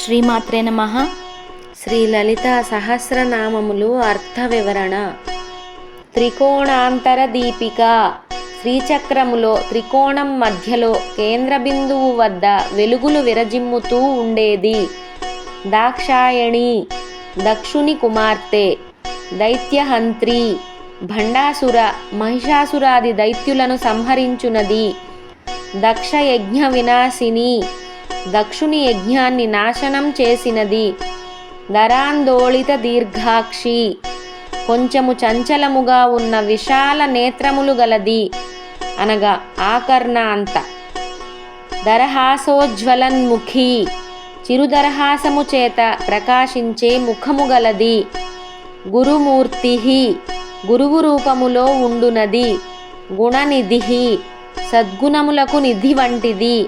శ్రీమాత్రే నమః. శ్రీ లలిత సహస్రనామములు అర్థ వివరణ. త్రికోణాంతర దీపిక. శ్రీచక్రములో త్రికోణం మధ్యలో కేంద్ర బిందువు వద్ద వెలుగులు విరజిమ్ముతూ ఉండేది. దాక్షాయణి దక్షుని కుమార్తె. దైత్యహంత్రి భండాసుర మహిషాసురాది దైత్యులను సంహరించునది. దక్ష యజ్ఞ వినాశిని దక్షుని యజ్ఞాన్ని నాశనం చేసినది. దరాందోళిత దీర్ఘాక్షి కొంచెము చంచలముగా ఉన్న విశాల నేత్రములు గలది, అనగా ఆకర్ణాంత. దరహాసోజ్వలన్ముఖి చిరుదరహాసము చేత ప్రకాశించే ముఖము గలది. గురుమూర్తి గురువు రూపములో ఉండునది. గుణనిధి సద్గుణములకు నిధి వంటిది.